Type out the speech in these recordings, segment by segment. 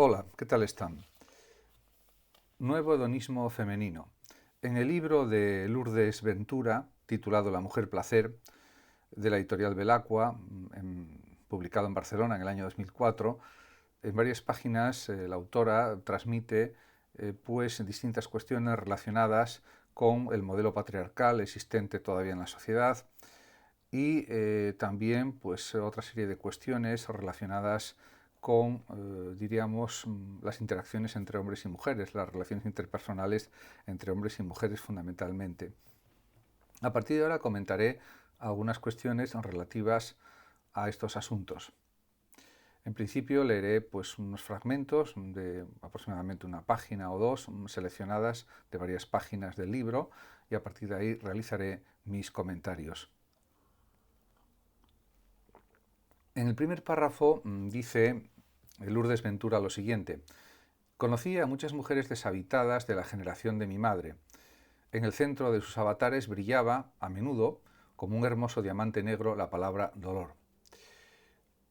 Hola, ¿qué tal están? Nuevo hedonismo femenino. En el libro de Lourdes Ventura, titulado La mujer placer, de la editorial Belacqua, publicado en Barcelona en el año 2004, en varias páginas la autora transmite pues distintas cuestiones relacionadas con el modelo patriarcal existente todavía en la sociedad y también pues otra serie de cuestiones relacionadas con, diríamos, las interacciones entre hombres y mujeres, las relaciones interpersonales entre hombres y mujeres fundamentalmente. A partir de ahora comentaré algunas cuestiones relativas a estos asuntos. En principio leeré pues, unos fragmentos de aproximadamente una página o dos, seleccionadas de varias páginas del libro, y a partir de ahí realizaré mis comentarios. En el primer párrafo dice Lourdes Ventura lo siguiente: conocí a muchas mujeres deshabitadas de la generación de mi madre. En el centro de sus avatares brillaba, a menudo, como un hermoso diamante negro, la palabra dolor.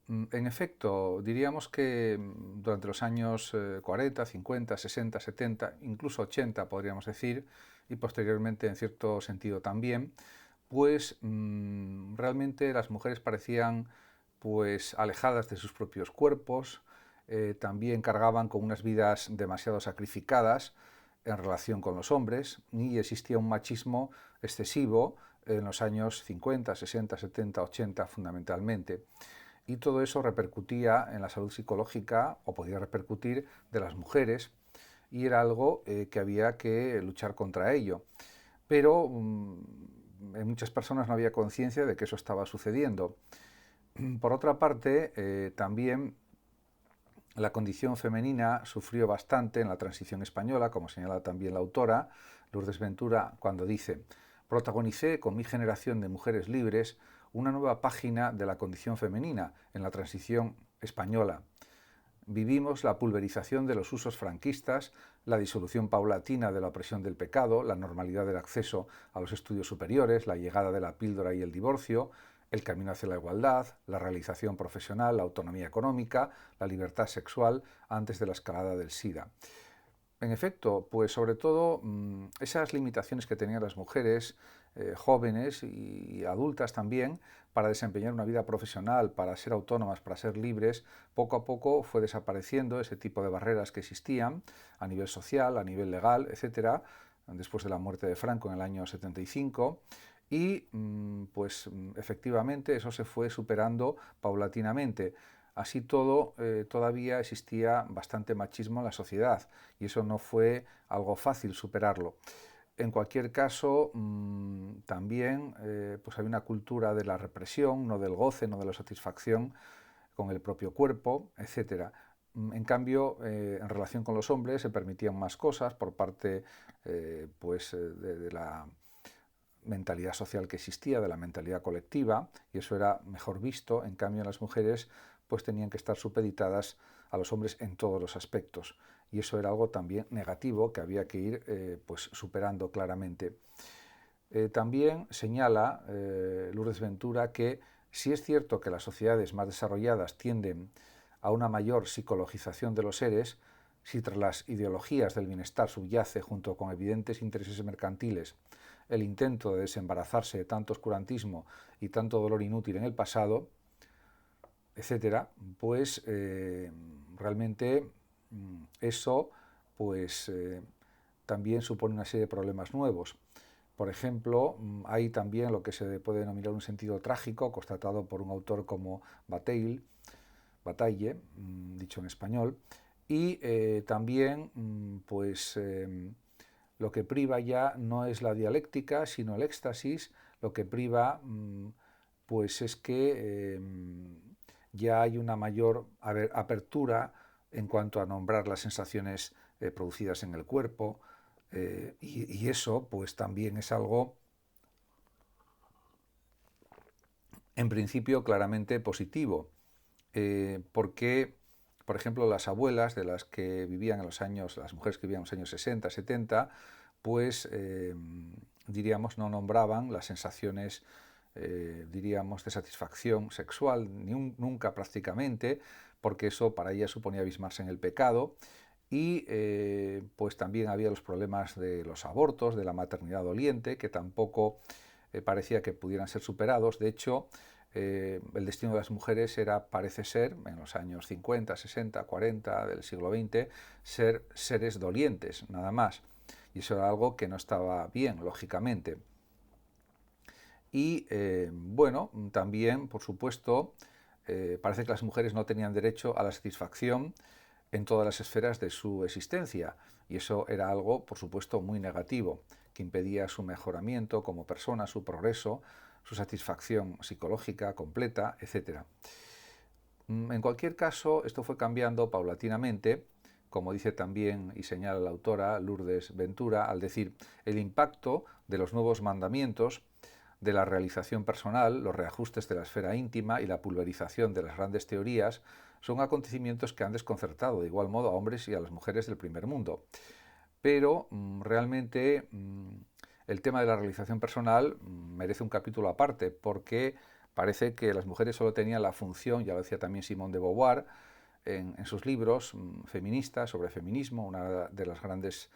En efecto, diríamos que durante los años 40, 50, 60, 70, incluso 80 podríamos decir, y posteriormente en cierto sentido también, pues realmente las mujeres parecían pues alejadas de sus propios cuerpos, también cargaban con unas vidas demasiado sacrificadas en relación con los hombres, y existía un machismo excesivo en los años 50, 60, 70, 80 fundamentalmente. Y todo eso repercutía en la salud psicológica, o podía repercutir, de las mujeres, y era algo que había que luchar contra ello. Pero en muchas personas no había conciencia de que eso estaba sucediendo. Por otra parte, también la condición femenina sufrió bastante en la transición española, como señala también la autora, Lourdes Ventura, cuando dice: protagonicé con mi generación de mujeres libres una nueva página de la condición femenina en la transición española. Vivimos la pulverización de los usos franquistas, la disolución paulatina de la opresión del pecado, la normalidad del acceso a los estudios superiores, la llegada de la píldora y el divorcio, el camino hacia la igualdad, la realización profesional, la autonomía económica, la libertad sexual antes de la escalada del SIDA. En efecto, pues sobre todo esas limitaciones que tenían las mujeres jóvenes y adultas también para desempeñar una vida profesional, para ser autónomas, para ser libres, poco a poco fue desapareciendo ese tipo de barreras que existían a nivel social, a nivel legal, etcétera, después de la muerte de Franco en el año 75. Y pues efectivamente eso se fue superando paulatinamente. Así todo, todavía existía bastante machismo en la sociedad, y eso no fue algo fácil superarlo. En cualquier caso, también pues hay una cultura de la represión, no del goce, no de la satisfacción con el propio cuerpo, etc. En cambio, en relación con los hombres se permitían más cosas por parte de la mentalidad social que existía, de la mentalidad colectiva, y eso era mejor visto. En cambio, las mujeres pues tenían que estar supeditadas a los hombres en todos los aspectos, y eso era algo también negativo que había que ir pues superando claramente. También señala Lourdes Ventura que si es cierto que las sociedades más desarrolladas tienden a una mayor psicologización de los seres, si tras las ideologías del bienestar subyace, junto con evidentes intereses mercantiles, el intento de desembarazarse de tanto oscurantismo y tanto dolor inútil en el pasado, etcétera, pues realmente eso pues también supone una serie de problemas nuevos. Por ejemplo, hay también lo que se puede denominar un sentido trágico, constatado por un autor como Bataille, dicho en español, y también pues lo que priva ya no es la dialéctica, sino el éxtasis. Lo que priva pues es que ya hay una mayor apertura en cuanto a nombrar las sensaciones producidas en el cuerpo, y eso pues también es algo en principio claramente positivo, porque por ejemplo las abuelas de las que vivían en los años, las mujeres que vivían en los años 60, 70, pues diríamos no nombraban las sensaciones diríamos de satisfacción sexual, nunca prácticamente, porque eso para ella suponía abismarse en el pecado. Y pues también había los problemas de los abortos, de la maternidad doliente, que tampoco parecía que pudieran ser superados. De hecho, el destino de las mujeres era, parece ser, en los años 50, 60, 40 del siglo XX, ser seres dolientes, nada más. Y eso era algo que no estaba bien, lógicamente. Y bueno, también, por supuesto, parece que las mujeres no tenían derecho a la satisfacción en todas las esferas de su existencia, y eso era algo, por supuesto, muy negativo, que impedía su mejoramiento como persona, su progreso, su satisfacción psicológica completa, etc. En cualquier caso, esto fue cambiando paulatinamente, como dice también y señala la autora Lourdes Ventura, al decir: el impacto de los nuevos mandamientos, de la realización personal, los reajustes de la esfera íntima y la pulverización de las grandes teorías son acontecimientos que han desconcertado de igual modo a hombres y a las mujeres del primer mundo. Pero realmente el tema de la realización personal merece un capítulo aparte, porque parece que las mujeres solo tenían la función, ya lo decía también Simone de Beauvoir en sus libros feministas sobre feminismo, una de las grandes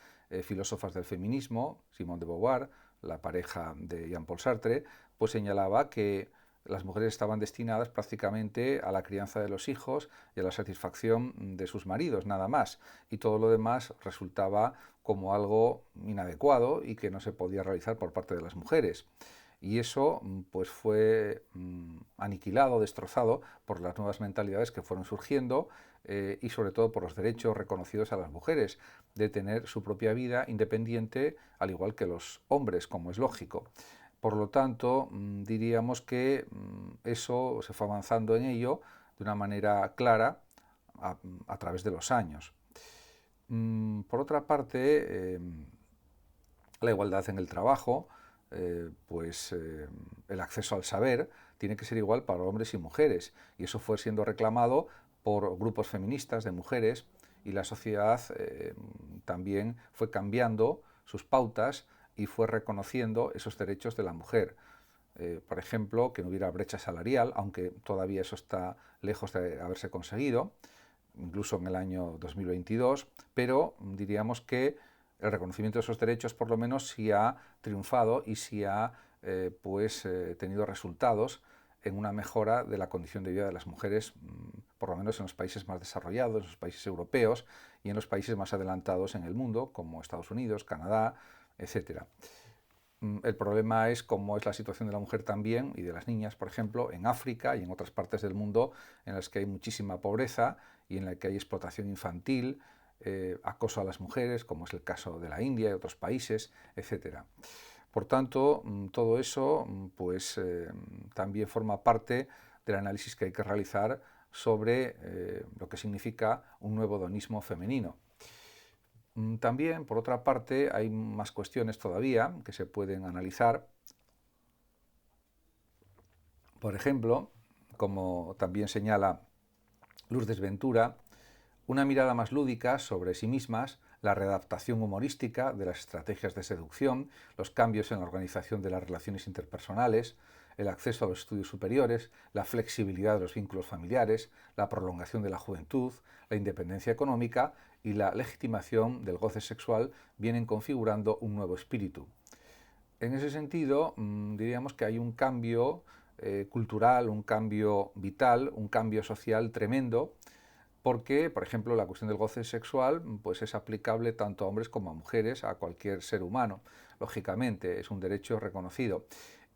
filósofas del feminismo, Simone de Beauvoir, la pareja de Jean-Paul Sartre, pues señalaba que las mujeres estaban destinadas prácticamente a la crianza de los hijos y a la satisfacción de sus maridos, nada más. Y todo lo demás resultaba como algo inadecuado y que no se podía realizar por parte de las mujeres. Y eso pues fue aniquilado, destrozado por las nuevas mentalidades que fueron surgiendo y sobre todo por los derechos reconocidos a las mujeres de tener su propia vida independiente, al igual que los hombres, como es lógico. Por lo tanto, diríamos que eso se fue avanzando en ello de una manera clara a través de los años. Por otra parte, la igualdad en el trabajo, el acceso al saber tiene que ser igual para hombres y mujeres, y eso fue siendo reclamado por grupos feministas de mujeres, y la sociedad también fue cambiando sus pautas y fue reconociendo esos derechos de la mujer. Por ejemplo, que no hubiera brecha salarial, aunque todavía eso está lejos de haberse conseguido, incluso en el año 2022, pero diríamos que el reconocimiento de esos derechos por lo menos sí ha triunfado y sí ha tenido resultados en una mejora de la condición de vida de las mujeres, por lo menos en los países más desarrollados, en los países europeos y en los países más adelantados en el mundo, como Estados Unidos, Canadá, etc. El problema es cómo es la situación de la mujer también y de las niñas, por ejemplo, en África y en otras partes del mundo en las que hay muchísima pobreza y en la que hay explotación infantil, acoso a las mujeres, como es el caso de la India y otros países, etc. Por tanto, todo eso también forma parte del análisis que hay que realizar sobre lo que significa un nuevo hedonismo femenino. También, por otra parte, hay más cuestiones todavía que se pueden analizar. Por ejemplo, como también señala Lourdes Ventura, una mirada más lúdica sobre sí mismas, la readaptación humorística de las estrategias de seducción, los cambios en la organización de las relaciones interpersonales, el acceso a los estudios superiores, la flexibilidad de los vínculos familiares, la prolongación de la juventud, la independencia económica y la legitimación del goce sexual vienen configurando un nuevo espíritu. En ese sentido, diríamos que hay un cambio cultural, un cambio vital, un cambio social tremendo, porque, por ejemplo, la cuestión del goce sexual pues es aplicable tanto a hombres como a mujeres, a cualquier ser humano. Lógicamente, es un derecho reconocido.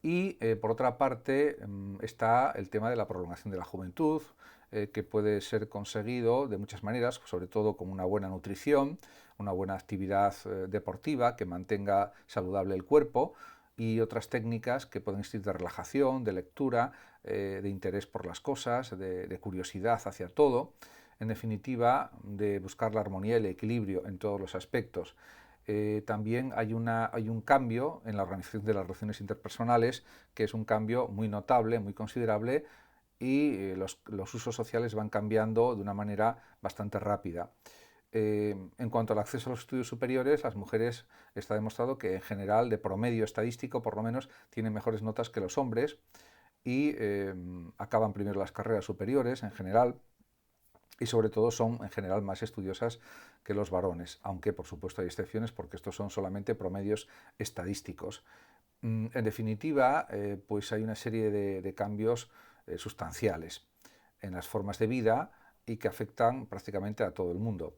Y, por otra parte, está el tema de la prolongación de la juventud, que puede ser conseguido de muchas maneras, sobre todo con una buena nutrición, una buena actividad deportiva que mantenga saludable el cuerpo, y otras técnicas que pueden existir de relajación, de lectura, de interés por las cosas, de curiosidad hacia todo. En definitiva, de buscar la armonía y el equilibrio en todos los aspectos. También hay un cambio en la organización de las relaciones interpersonales, que es un cambio muy notable, muy considerable, y los usos sociales van cambiando de una manera bastante rápida. En cuanto al acceso a los estudios superiores, las mujeres está demostrado que en general, de promedio estadístico, por lo menos, tienen mejores notas que los hombres y acaban primero las carreras superiores en general. y sobre todo son en general más estudiosas que los varones, aunque por supuesto hay excepciones porque estos son solamente promedios estadísticos. En definitiva, pues hay una serie de cambios sustanciales en las formas de vida y que afectan prácticamente a todo el mundo.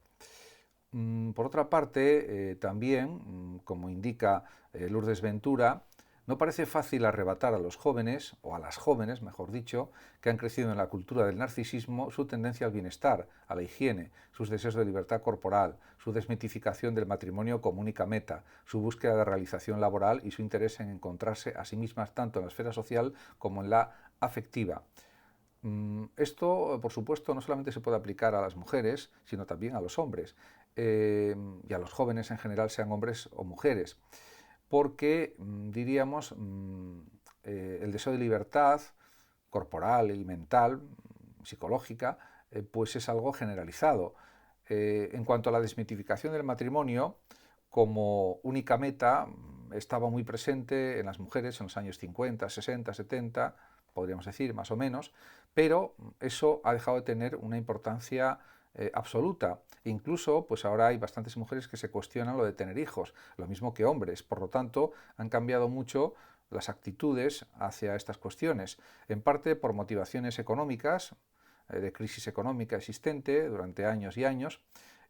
Por otra parte, también, como indica Lourdes Ventura, no parece fácil arrebatar a los jóvenes, o a las jóvenes, mejor dicho, que han crecido en la cultura del narcisismo, su tendencia al bienestar, a la higiene, sus deseos de libertad corporal, su desmitificación del matrimonio como única meta, su búsqueda de realización laboral y su interés en encontrarse a sí mismas tanto en la esfera social como en la afectiva. Esto, por supuesto, no solamente se puede aplicar a las mujeres, sino también a los hombres y a los jóvenes en general, sean hombres o mujeres, porque diríamos el deseo de libertad corporal y mental, psicológica, pues es algo generalizado. En cuanto a la desmitificación del matrimonio, como única meta, estaba muy presente en las mujeres en los años 50, 60, 70, podríamos decir, más o menos, pero eso ha dejado de tener una importancia absoluta. Incluso, pues ahora hay bastantes mujeres que se cuestionan lo de tener hijos, lo mismo que hombres. Por lo tanto, han cambiado mucho las actitudes hacia estas cuestiones, en parte por motivaciones económicas, de crisis económica existente durante años y años,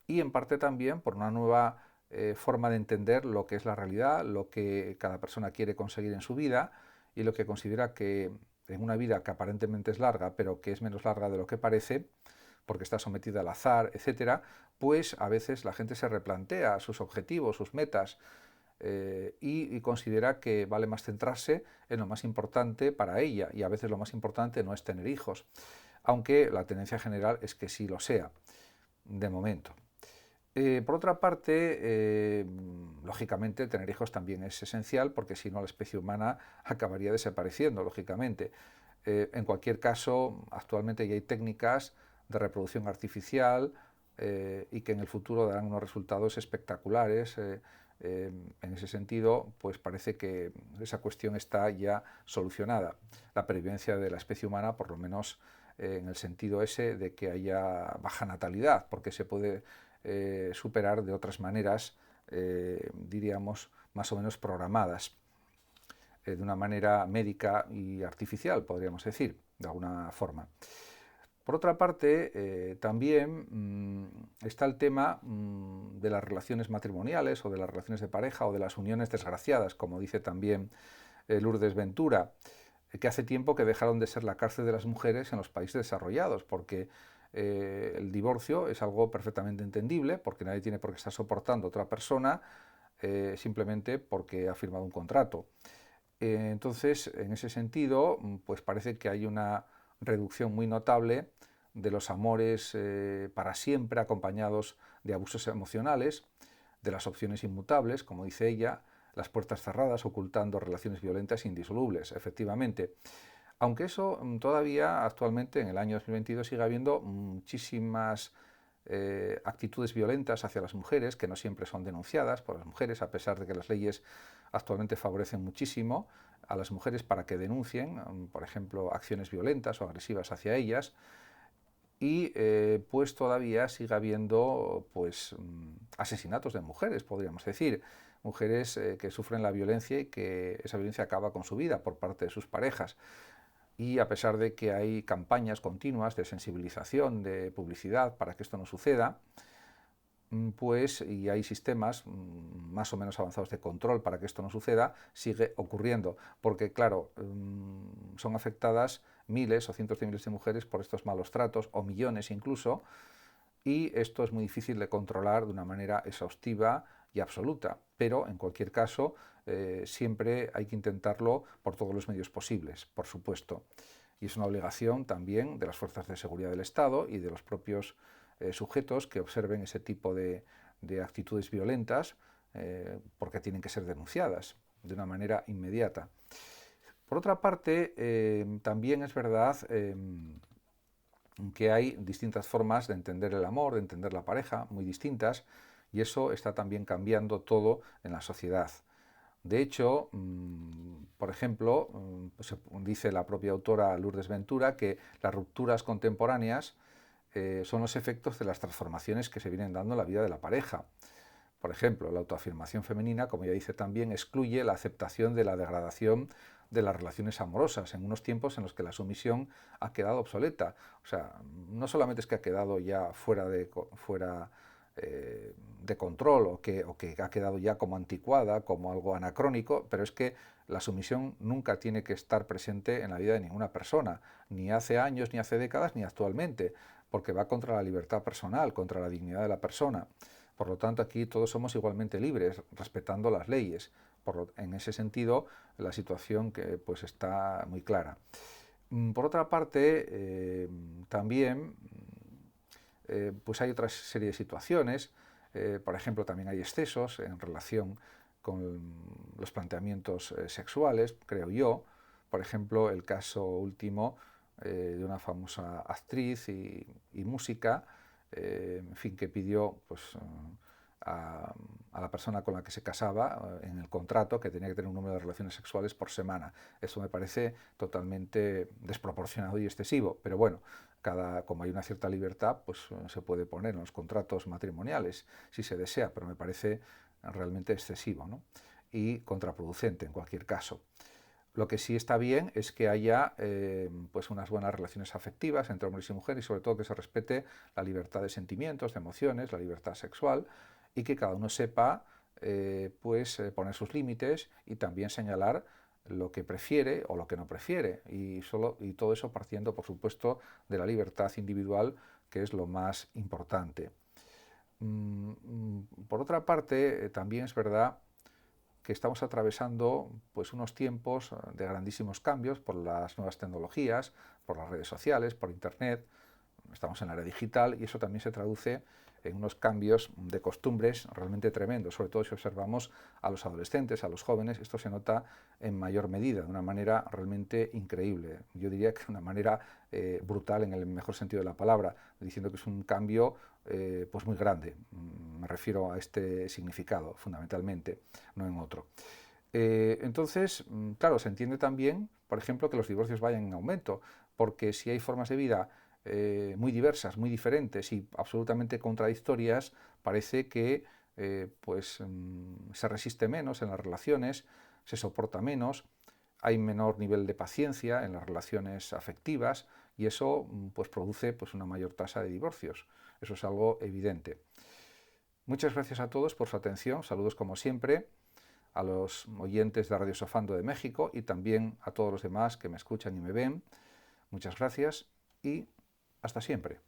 y en parte también por una nueva forma de entender lo que es la realidad, lo que cada persona quiere conseguir en su vida y lo que considera que en una vida que aparentemente es larga, pero que es menos larga de lo que parece, porque está sometida al azar, etcétera, pues a veces la gente se replantea sus objetivos, sus metas, y considera que vale más centrarse en lo más importante para ella, y a veces lo más importante no es tener hijos, aunque la tendencia general es que sí lo sea, de momento. Por otra parte, lógicamente, tener hijos también es esencial porque si no la especie humana acabaría desapareciendo, lógicamente. En cualquier caso, actualmente ya hay técnicas de reproducción artificial y que en el futuro darán unos resultados espectaculares. En ese sentido, pues parece que esa cuestión está ya solucionada. La pervivencia de la especie humana, por lo menos en el sentido ese de que haya baja natalidad, porque se puede superar de otras maneras, diríamos, más o menos programadas, de una manera médica y artificial, podríamos decir, de alguna forma. Por otra parte, también está el tema de las relaciones matrimoniales o de las relaciones de pareja o de las uniones desgraciadas, como dice también Lourdes Ventura, que hace tiempo que dejaron de ser la cárcel de las mujeres en los países desarrollados, porque el divorcio es algo perfectamente entendible, porque nadie tiene por qué estar soportando a otra persona simplemente porque ha firmado un contrato. Entonces, en ese sentido, pues parece que hay una reducción muy notable de los amores para siempre acompañados de abusos emocionales, de las opciones inmutables, como dice ella, las puertas cerradas ocultando relaciones violentas indisolubles, efectivamente. Aunque eso todavía actualmente en el año 2022 sigue habiendo muchísimas actitudes violentas hacia las mujeres que no siempre son denunciadas por las mujeres, a pesar de que las leyes actualmente favorecen muchísimo a las mujeres para que denuncien, por ejemplo, acciones violentas o agresivas hacia ellas, y pues todavía sigue habiendo pues asesinatos de mujeres, podríamos decir, mujeres que sufren la violencia y que esa violencia acaba con su vida por parte de sus parejas. Y a pesar de que hay campañas continuas de sensibilización, de publicidad para que esto no suceda, pues y hay sistemas más o menos avanzados de control para que esto no suceda, sigue ocurriendo, porque claro, son afectadas miles o cientos de miles de mujeres por estos malos tratos, o millones incluso, y esto es muy difícil de controlar de una manera exhaustiva y absoluta, pero en cualquier caso siempre hay que intentarlo por todos los medios posibles, por supuesto. Y es una obligación también de las fuerzas de seguridad del Estado y de los propios sujetos que observen ese tipo de actitudes violentas porque tienen que ser denunciadas de una manera inmediata. Por otra parte, también es verdad que hay distintas formas de entender el amor, de entender la pareja, muy distintas, y eso está también cambiando todo en la sociedad. De hecho, por ejemplo, pues dice la propia autora Lourdes Ventura que las rupturas contemporáneas son los efectos de las transformaciones que se vienen dando en la vida de la pareja. Por ejemplo, la autoafirmación femenina, como ya dice también, excluye la aceptación de la degradación de las relaciones amorosas en unos tiempos en los que la sumisión ha quedado obsoleta. O sea, no solamente es que ha quedado ya fuera de control o que ha quedado ya como anticuada, como algo anacrónico, pero es que la sumisión nunca tiene que estar presente en la vida de ninguna persona, ni hace años, ni hace décadas, ni actualmente, porque va contra la libertad personal, contra la dignidad de la persona. Por lo tanto, aquí todos somos igualmente libres, respetando las leyes. En ese sentido, la situación pues está muy clara. Por otra parte, también pues hay otra serie de situaciones. Por ejemplo, también hay excesos en relación con los planteamientos sexuales, creo yo. Por ejemplo, el caso último de una famosa actriz y música, en fin, que pidió pues, a la persona con la que se casaba en el contrato que tenía que tener un número de relaciones sexuales por semana. Eso me parece totalmente desproporcionado y excesivo, pero bueno, como hay una cierta libertad, pues se puede poner en los contratos matrimoniales si se desea, pero me parece realmente excesivo, ¿no? Y contraproducente en cualquier caso. Lo que sí está bien es que haya pues unas buenas relaciones afectivas entre hombres y mujeres y sobre todo que se respete la libertad de sentimientos, de emociones, la libertad sexual y que cada uno sepa poner sus límites y también señalar lo que prefiere o lo que no prefiere y todo eso partiendo por supuesto de la libertad individual, que es lo más importante. Por otra parte, también es verdad que estamos atravesando pues, unos tiempos de grandísimos cambios por las nuevas tecnologías, por las redes sociales, por Internet. Estamos en la era digital y eso también se traduce en unos cambios de costumbres realmente tremendos, sobre todo si observamos a los adolescentes, a los jóvenes, esto se nota en mayor medida, de una manera realmente increíble, yo diría que de una manera brutal en el mejor sentido de la palabra, diciendo que es un cambio pues muy grande, me refiero a este significado fundamentalmente, no en otro. Entonces, claro, se entiende también, por ejemplo, que los divorcios vayan en aumento, porque si hay formas de vida muy diversas, muy diferentes y absolutamente contradictorias, parece que se resiste menos en las relaciones, se soporta menos, hay menor nivel de paciencia en las relaciones afectivas y eso pues produce pues, una mayor tasa de divorcios. Eso es algo evidente. Muchas gracias a todos por su atención, saludos como siempre a los oyentes de Radio Sofando de México y también a todos los demás que me escuchan y me ven. Muchas gracias y hasta siempre.